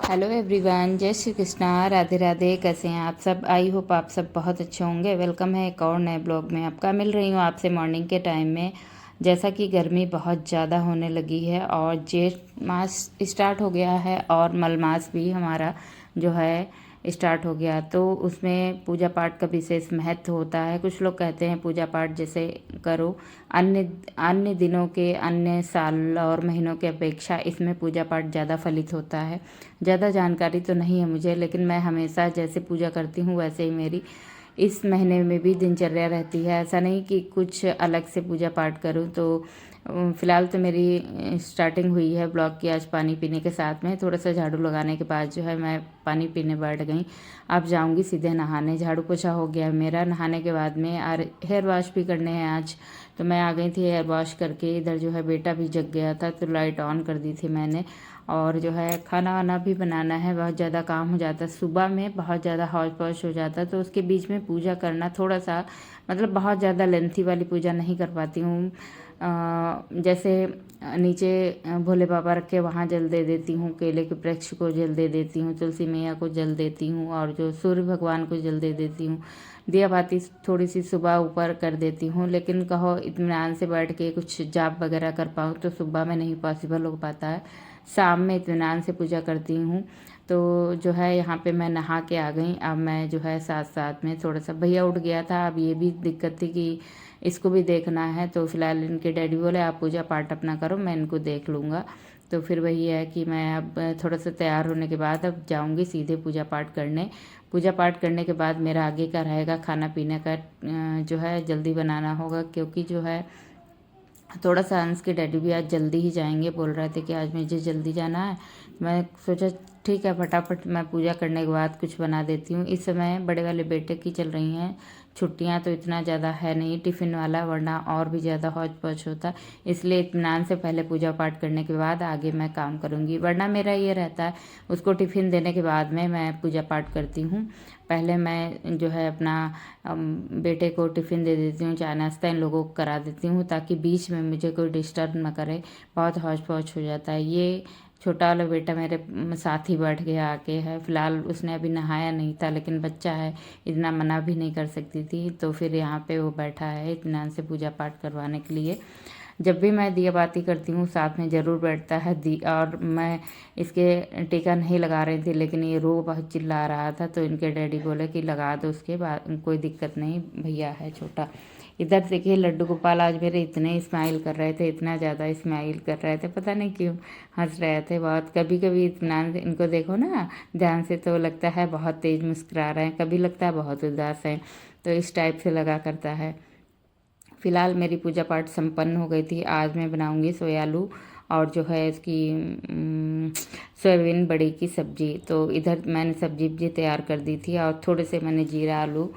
Hello everyone, जय श्री कृष्णा, राधे राधे। कैसे हैं आप सब? आई होप आप सब बहुत अच्छे होंगे। वेलकम है एक और नए ब्लॉग में आपका। मिल रही हूँ आपसे मॉर्निंग के टाइम में। जैसा कि गर्मी बहुत ज़्यादा होने लगी है और जेठ मास स्टार्ट हो गया है और मल मास भी हमारा जो है स्टार्ट हो गया, तो उसमें पूजा पाठ का विशेष महत्व होता है। कुछ लोग कहते हैं पूजा पाठ जैसे करो अन्य अन्य दिनों के, अन्य साल और महीनों के अपेक्षा इसमें पूजा पाठ ज़्यादा फलित होता है। ज़्यादा जानकारी तो नहीं है मुझे, लेकिन मैं हमेशा जैसे पूजा करती हूँ वैसे ही मेरी इस महीने में भी दिनचर्या रहती है। ऐसा नहीं कि कुछ अलग से पूजा पाठ करूँ। तो फ़िलहाल तो मेरी स्टार्टिंग हुई है ब्लॉग की आज पानी पीने के साथ में। थोड़ा सा झाड़ू लगाने के बाद जो है मैं पानी पीने बैठ गई। अब जाऊंगी सीधे नहाने। झाड़ू पोछा हो गया मेरा। नहाने के बाद में और हेयर वॉश भी करने हैं आज, तो मैं आ गई थी हेयर वॉश करके। इधर जो है बेटा भी जग गया था तो लाइट ऑन कर दी थी मैंने। और जो है खाना वाना भी बनाना है। बहुत ज़्यादा काम हो जाता है सुबह में, बहुत ज़्यादा हौच पौच हो जाता है, तो उसके बीच में पूजा करना थोड़ा सा मतलब बहुत ज़्यादा लेंथी वाली पूजा नहीं कर पाती हूँ। जैसे नीचे भोले बाबा रख के वहाँ जल दे देती हूँ, केले के वृक्ष को जल दे देती हूँ, तुलसी मैया को जल देती हूँ और जो सूर्य भगवान को जल दे देती हूँ। दिया बाती थोड़ी सी सुबह ऊपर कर देती हूँ, लेकिन कहो इत्मीनान से बैठ के कुछ जाप वगैरह कर पाऊँ तो सुबह में नहीं पॉसिबल हो पाता है। शाम में इत्मीनान से पूजा करती हूँ। तो जो है यहाँ पे मैं नहा के आ गई। अब मैं जो है साथ साथ में थोड़ा सा भैया उठ गया था। अब ये भी दिक्कत थी कि इसको भी देखना है, तो फिलहाल इनके डैडी बोले आप पूजा पाठ अपना करो, मैं इनको देख लूँगा। तो फिर वही है कि मैं अब थोड़ा सा तैयार होने के बाद अब जाऊँगी सीधे पूजा पाठ करने। पूजा पाठ करने के बाद मेरा आगे का रहेगा खाना पीने का। जो है जल्दी बनाना होगा, क्योंकि जो है थोड़ा सा अंश के डैडी भी आज जल्दी ही जाएंगे, बोल रहे थे कि आज मुझे जल्दी जाना है। मैं सोचा ठीक है फटाफट मैं पूजा करने के बाद कुछ बना देती हूँ। इस समय बड़े वाले बेटे की चल रही हैं छुट्टियाँ, तो इतना ज़्यादा है नहीं टिफ़िन वाला, वरना और भी ज़्यादा हौच पौच होता। इसलिए इत्मीनान से पहले पूजा पाठ करने के बाद आगे मैं काम करूँगी, वरना मेरा ये रहता है उसको टिफ़िन देने के बाद में मैं पूजा पाठ करती हूँ। पहले मैं जो है अपना बेटे को टिफ़िन दे देती हूँ, चाय नाश्ता इन लोगों को करा देती हूँ, ताकि बीच में मुझे कोई डिस्टर्ब ना करे। बहुत हौच पौच हो जाता है। ये छोटा वाला बेटा मेरे साथ ही बैठ गया आके है। फ़िलहाल उसने अभी नहाया नहीं था, लेकिन बच्चा है इतना मना भी नहीं कर सकती थी, तो फिर यहाँ पे वो बैठा है इत्मीनान से पूजा पाठ करवाने के लिए। जब भी मैं दिया बाती करती हूँ साथ में ज़रूर बैठता है दी। और मैं इसके टीका नहीं लगा रही थी, लेकिन ये रो बहुत चिल्ला रहा था, तो इनके डैडी बोले कि लगा दो उसके बाद, कोई दिक्कत नहीं, भैया है छोटा। इधर देखिए लड्डू गोपाल आज मेरे इतने स्माइल कर रहे थे, इतना ज़्यादा स्माइल कर रहे थे, पता नहीं क्यों हंस रहे थे बहुत। कभी कभी इत्मीनान से इनको देखो ना ध्यान से तो लगता है बहुत तेज़ मुस्कुरा रहे हैं, कभी लगता है बहुत उदास हैं, तो इस टाइप से लगा करता है। फिलहाल मेरी पूजा पाठ संपन्न हो गई थी। आज मैं बनाऊंगी सोयालू और जो है इसकी सोयाबीन बड़ी की सब्ज़ी। तो इधर मैंने सब्जी भी तैयार कर दी थी और थोड़े से मैंने जीरा आलू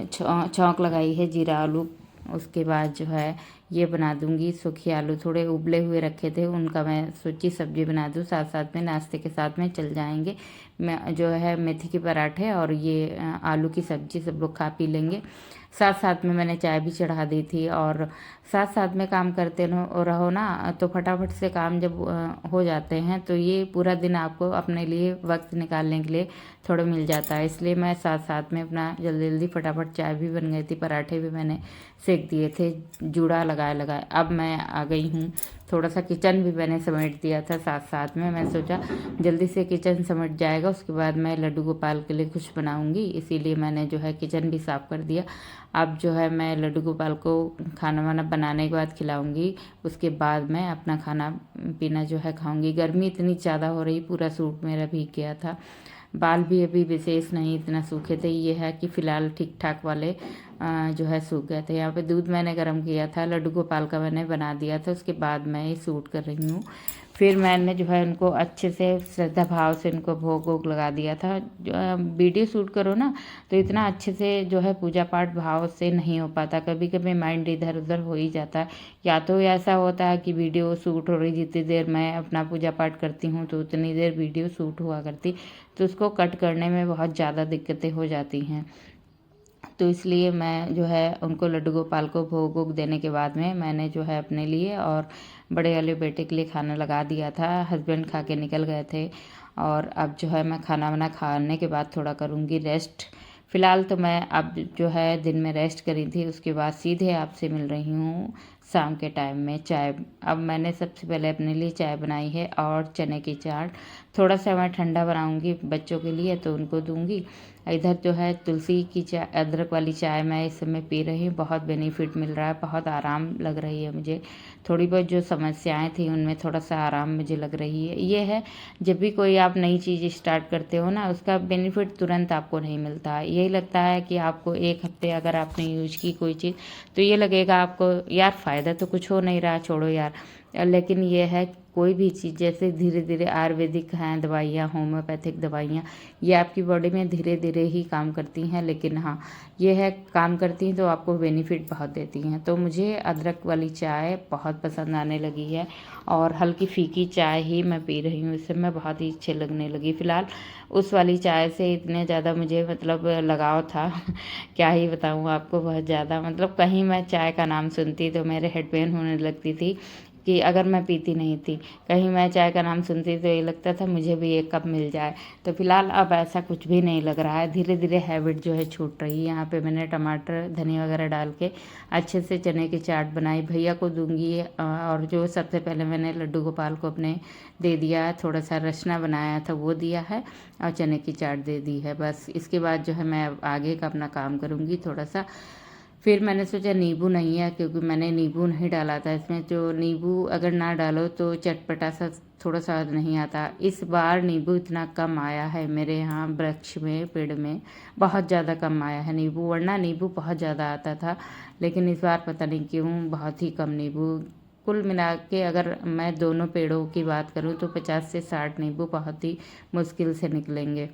छौंक लगाई है, जीरा आलू। उसके बाद जो है ये बना दूंगी सूखी आलू, थोड़े उबले हुए रखे थे उनका मैं सोची सब्जी बना दूँ, साथ साथ में नाश्ते के साथ में चल जाएंगे। मैं जो है मेथी के पराठे और ये आलू की सब्जी सब लोग खा पी लेंगे। साथ साथ में मैंने चाय भी चढ़ा दी थी। और साथ साथ में काम करते रहो ना तो फटाफट से काम जब हो जाते हैं, तो ये पूरा दिन आपको अपने लिए वक्त निकालने के लिए थोड़ा मिल जाता है। इसलिए मैं साथ साथ में अपना जल्दी जल्दी फटाफट चाय भी बन गई थी, पराठे भी मैंने सेक दिए थे, जूड़ा लगाए लगाए। अब मैं आ गई हूँ, थोड़ा सा किचन भी मैंने समेट दिया था साथ साथ में। मैं सोचा जल्दी से किचन समेट जाएगा, उसके बाद मैं लड्डू गोपाल के लिए कुछ बनाऊंगी, इसीलिए मैंने जो है किचन भी साफ़ कर दिया। अब जो है मैं लड्डू गोपाल को खाना वाना बनाने के बाद खिलाऊंगी, उसके बाद मैं अपना खाना पीना जो है खाऊंगी। गर्मी इतनी ज़्यादा हो रही, पूरा सूट मेरा भीग गया था। बाल भी अभी विशेष नहीं इतना सूखे थे, ये है कि फ़िलहाल ठीक ठाक वाले जो है सूख गए थे। यहाँ पे दूध मैंने गर्म किया था, लड्डू गोपाल का मैंने बना दिया था, उसके बाद मैं ये सूट कर रही हूँ। फिर मैंने जो है उनको अच्छे से श्रद्धा भाव से उनको भोग वोग लगा दिया था। वीडियो शूट करो ना तो इतना अच्छे से जो है पूजा पाठ भाव से नहीं हो पाता, कभी कभी माइंड इधर उधर हो ही जाता है। या तो ऐसा होता है कि वीडियो शूट हो रही, जितनी देर मैं अपना पूजा पाठ करती हूँ तो उतनी देर वीडियो शूट हुआ करती, तो उसको कट करने में बहुत ज़्यादा दिक्कतें हो जाती हैं। तो इसलिए मैं जो है उनको लड्डू गोपाल को भोग वोग देने के बाद में मैंने जो है अपने लिए और बड़े वाले बेटे के लिए खाना लगा दिया था। हस्बैंड खा के निकल गए थे और अब जो है मैं खाना वाना खाने के बाद थोड़ा करूँगी रेस्ट। फ़िलहाल तो मैं अब जो है दिन में रेस्ट करी थी, उसके बाद सीधे आपसे मिल रही हूँ शाम के टाइम में चाय। अब मैंने सबसे पहले अपने लिए चाय बनाई है और चने की चाट। थोड़ा सा मैं ठंडा बनाऊँगी बच्चों के लिए तो उनको दूँगी। इधर जो है तुलसी की चाय, अदरक वाली चाय मैं इस समय पी रही हूँ। बहुत बेनिफिट मिल रहा है, बहुत आराम लग रही है मुझे। थोड़ी बहुत जो समस्याएं थी उनमें थोड़ा सा आराम मुझे लग रही है। ये है जब भी कोई आप नई चीज़ स्टार्ट करते हो ना, उसका बेनिफिट तुरंत आपको नहीं मिलता है। यही लगता है कि आपको एक हफ्ते अगर आपने यूज की कोई चीज़ तो ये लगेगा आपको यार फ़ायदा तो कुछ हो नहीं रहा, छोड़ो यार। लेकिन ये है कोई भी चीज़ जैसे धीरे धीरे आयुर्वेदिक हैं दवाइयाँ, होम्योपैथिक दवाइयाँ, ये आपकी बॉडी में धीरे धीरे ही काम करती हैं, लेकिन हाँ ये है काम करती हैं तो आपको बेनिफिट बहुत देती हैं। तो मुझे अदरक वाली चाय बहुत पसंद आने लगी है और हल्की फीकी चाय ही मैं पी रही हूँ। इससे मैं बहुत ही अच्छे लगने लगी। फ़िलहाल उस वाली चाय से इतने ज़्यादा मुझे मतलब लगाव था क्या ही बताऊँ आपको, बहुत ज़्यादा मतलब कहीं मैं चाय का नाम सुनती तो मेरे हेड पेन होने लगती थी कि अगर मैं पीती नहीं थी, कहीं मैं चाय का नाम सुनती तो ये लगता था मुझे भी एक कप मिल जाए। तो फिलहाल अब ऐसा कुछ भी नहीं लग रहा है, धीरे धीरे हैबिट जो है छूट रही है। यहाँ पे मैंने टमाटर धनिया वगैरह डाल के अच्छे से चने की चाट बनाई, भैया को दूंगी। और जो सबसे पहले मैंने लड्डू गोपाल को अपने दे दिया, थोड़ा सा रसना बनाया था वो दिया है और चने की चाट दे दी है। बस इसके बाद जो है मैं अब आगे का अपना काम करूँगी थोड़ा सा। फिर मैंने सोचा नींबू नहीं है, क्योंकि मैंने नींबू नहीं डाला था इसमें। जो नींबू अगर ना डालो तो चटपटा सा थोड़ा स्वाद नहीं आता। इस बार नींबू इतना कम आया है मेरे यहाँ वृक्ष में, पेड़ में बहुत ज़्यादा कम आया है नींबू, वरना नींबू बहुत ज़्यादा आता था। लेकिन इस बार पता नहीं क्यों बहुत ही कम नींबू। कुल मिला के अगर मैं दोनों पेड़ों की बात करूँ तो 50 से 60 नींबू बहुत ही मुश्किल से निकलेंगे।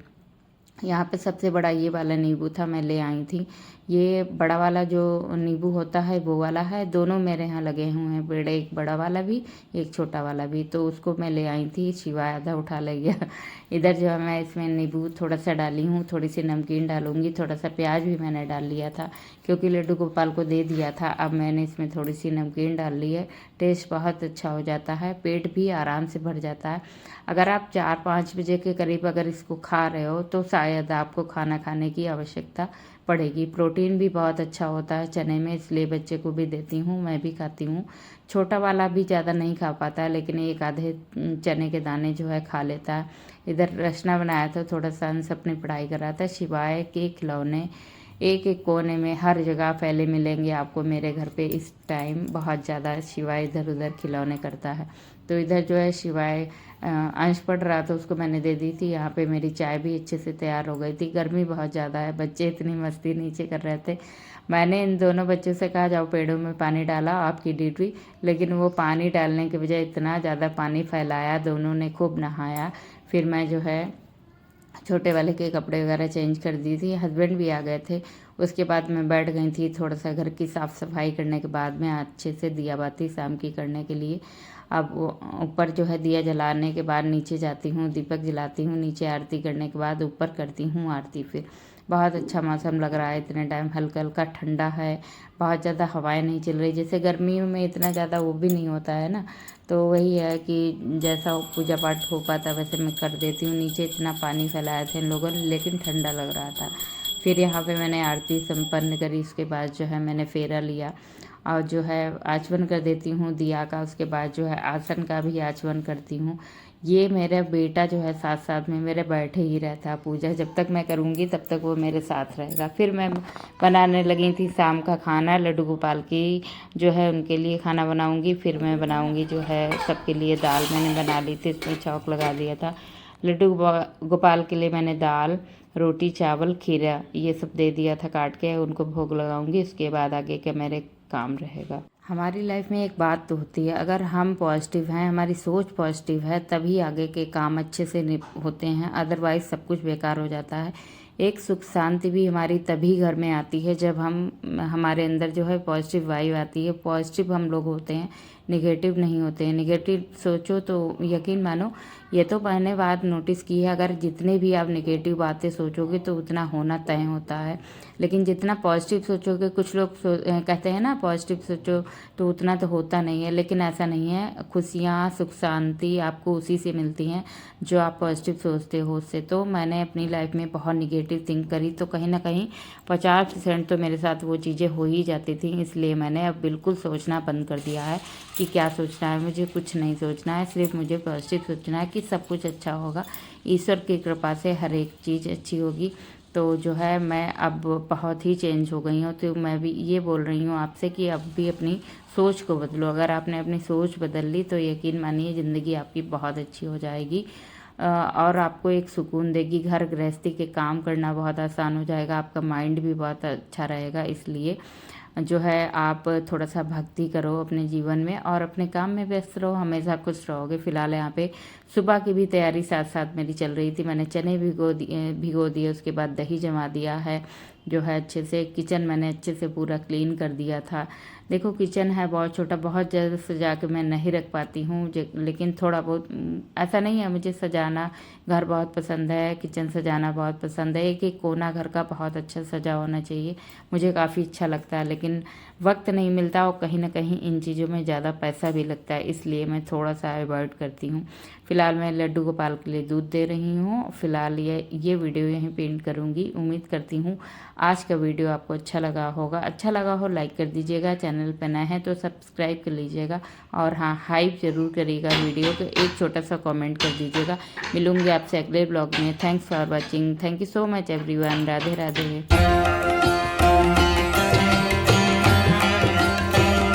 यहाँ पे सबसे बड़ा ये वाला नींबू था, मैं ले आई थी। ये बड़ा वाला जो नींबू होता है वो वाला है, दोनों मेरे यहाँ लगे हुए हैं पेड़, एक बड़ा वाला भी एक छोटा वाला भी। तो उसको मैं ले आई थी, शिवाय आधा उठा ले गया। इधर जो है मैं इसमें नींबू थोड़ा सा डाली हूँ, थोड़ी सी नमकीन डालूंगी, थोड़ा सा प्याज भी मैंने डाल लिया था क्योंकि लड्डू गोपाल को दे दिया था। अब मैंने इसमें थोड़ी सी नमकीन डाल ली है, टेस्ट बहुत अच्छा हो जाता है, पेट भी आराम से भर जाता है। अगर आप 4-5 बजे के करीब अगर इसको खा रहे हो तो शायद आपको खाना खाने की आवश्यकता पड़ेगी। प्रोटीन भी बहुत अच्छा होता है चने में, इसलिए बच्चे को भी देती हूँ, मैं भी खाती हूँ। छोटा वाला भी ज़्यादा नहीं खा पाता है, लेकिन एक आधे चने के दाने जो है खा लेता है। इधर रचना बनाया था, थोड़ा सा अंश अपनी पढ़ाई कर रहा था। शिवाय के खिलौने एक एक कोने में हर जगह फैले मिलेंगे आपको मेरे घर पे इस टाइम। बहुत ज़्यादा शिवाय इधर उधर खिलौने करता है। तो इधर जो है शिवाय अंश पढ़ रहा था, उसको मैंने दे दी थी। यहाँ पे मेरी चाय भी अच्छे से तैयार हो गई थी। गर्मी बहुत ज़्यादा है, बच्चे इतनी मस्ती नीचे कर रहे थे। मैंने इन दोनों बच्चों से कहा जाओ पेड़ों में पानी डाला, आपकी ड्यूटी। लेकिन वो पानी डालने के बजाय इतना ज़्यादा पानी फैलाया, दोनों ने खूब नहाया। फिर मैं जो है छोटे वाले के कपड़े वगैरह चेंज कर दी थी, हस्बैंड भी आ गए थे। उसके बाद मैं बैठ गई थी, थोड़ा सा घर की साफ़ सफाई करने के बाद में अच्छे से दिया बाती शाम की करने के लिए। अब ऊपर जो है दिया जलाने के बाद नीचे जाती हूँ, दीपक जलाती हूँ, नीचे आरती करने के बाद ऊपर करती हूँ आरती। फिर बहुत अच्छा मौसम लग रहा है इतने टाइम, हल्का हल्का ठंडा है, बहुत ज़्यादा हवाएं नहीं चल रही। जैसे गर्मियों में इतना ज़्यादा वो भी नहीं होता है ना, तो वही है कि जैसा पूजा पाठ हो पाता वैसे मैं कर देती हूँ। नीचे इतना पानी फैलाया था इन लोगों ने, लेकिन ठंडा लग रहा था। फिर यहाँ पे मैंने आरती संपन्न करी, उसके बाद जो है मैंने फेरा लिया और जो है आचमन कर देती हूँ दिया का। उसके बाद जो है आसन का भी आचमन करती हूँ। ये मेरा बेटा जो है साथ साथ में मेरे बैठे ही रहता है, पूजा जब तक मैं करूँगी तब तक वो मेरे साथ रहेगा। फिर मैं बनाने लगी थी शाम का खाना, लड्डू गोपाल की जो है उनके लिए खाना बनाऊँगी। फिर मैं बनाऊँगी जो है सबके लिए दाल मैंने बना ली थी, इसमें चौक लगा दिया था। लड्डू गोपाल के लिए मैंने दाल, रोटी, चावल, खीरा ये सब दे दिया था काट के, उनको भोग लगाऊंगी। उसके बाद आगे के मेरे काम रहेगा। हमारी लाइफ में एक बात तो होती है, अगर हम पॉजिटिव हैं, हमारी सोच पॉजिटिव है, तभी आगे के काम अच्छे से होते हैं, अदरवाइज सब कुछ बेकार हो जाता है। एक सुख शांति भी हमारी तभी घर में आती है जब हमारे अंदर जो है पॉजिटिव वाइब आती है, पॉजिटिव हम लोग होते हैं, नेगेटिव नहीं होते हैं। नेगेटिव सोचो तो यकीन मानो, ये तो मैंने बात नोटिस की है, अगर जितने भी आप नेगेटिव बातें सोचोगे तो उतना होना तय होता है। लेकिन जितना पॉजिटिव सोचोगे, कुछ लोग कहते हैं ना पॉजिटिव सोचो तो उतना तो होता नहीं है, लेकिन ऐसा नहीं है। खुशियाँ, सुख शांति आपको उसी से मिलती हैं जो आप पॉजिटिव सोचते हो उससे। तो मैंने अपनी लाइफ में बहुत निगेटिव थिंक करी, तो कहीं ना कहीं 50% तो मेरे साथ वो चीज़ें हो ही जाती थी। इसलिए मैंने अब बिल्कुल सोचना बंद कर दिया है कि क्या सोचना है, मुझे कुछ नहीं सोचना है, सिर्फ मुझे पॉजिटिव सोचना है कि सब कुछ अच्छा होगा, ईश्वर की कृपा से हर एक चीज़ अच्छी होगी। तो जो है मैं अब बहुत ही चेंज हो गई हूँ। तो मैं भी ये बोल रही हूँ आपसे कि अब भी अपनी सोच को बदलो। अगर आपने अपनी सोच बदल ली तो यकीन मानिए ज़िंदगी आपकी बहुत अच्छी हो जाएगी और आपको एक सुकून देगी। घर गृहस्थी के काम करना बहुत आसान हो जाएगा, आपका माइंड भी बहुत अच्छा रहेगा। इसलिए जो है आप थोड़ा सा भक्ति करो अपने जीवन में और अपने काम में व्यस्त रहो, हमेशा खुश रहोगे। फिलहाल यहाँ पे सुबह की भी तैयारी साथ साथ मेरी चल रही थी। मैंने चने भिगो दिए, उसके बाद दही जमा दिया है जो है अच्छे से। किचन मैंने अच्छे से पूरा क्लीन कर दिया था। देखो किचन है बहुत छोटा, बहुत ज़्यादा सजा के मैं नहीं रख पाती हूँ, लेकिन थोड़ा बहुत ऐसा नहीं है। मुझे सजाना घर बहुत पसंद है, किचन सजाना बहुत पसंद है। एक एक कोना घर का बहुत अच्छा सजा होना चाहिए, मुझे काफ़ी अच्छा लगता है। लेकिन वक्त नहीं मिलता और कहीं ना कहीं इन चीज़ों में ज़्यादा पैसा भी लगता है, इसलिए मैं थोड़ा सा अवॉइड करती हूँ। फिलहाल मैं लड्डू गोपाल के लिए दूध दे रही हूँ। फिलहाल ये वीडियो यहीं पेंट करूँगी। उम्मीद करती हूँ आज का वीडियो आपको अच्छा लगा होगा। अच्छा लगा हो लाइक कर दीजिएगा, चैनल पर नए हैं तो सब्सक्राइब कर लीजिएगा और हाँ हाइप ज़रूर करिएगा वीडियो को, एक छोटा सा कमेंट कर दीजिएगा। मिलूंगी आपसे अगले ब्लॉग में। Thanks for watching, thank you so much everyone. Radhe Radhe.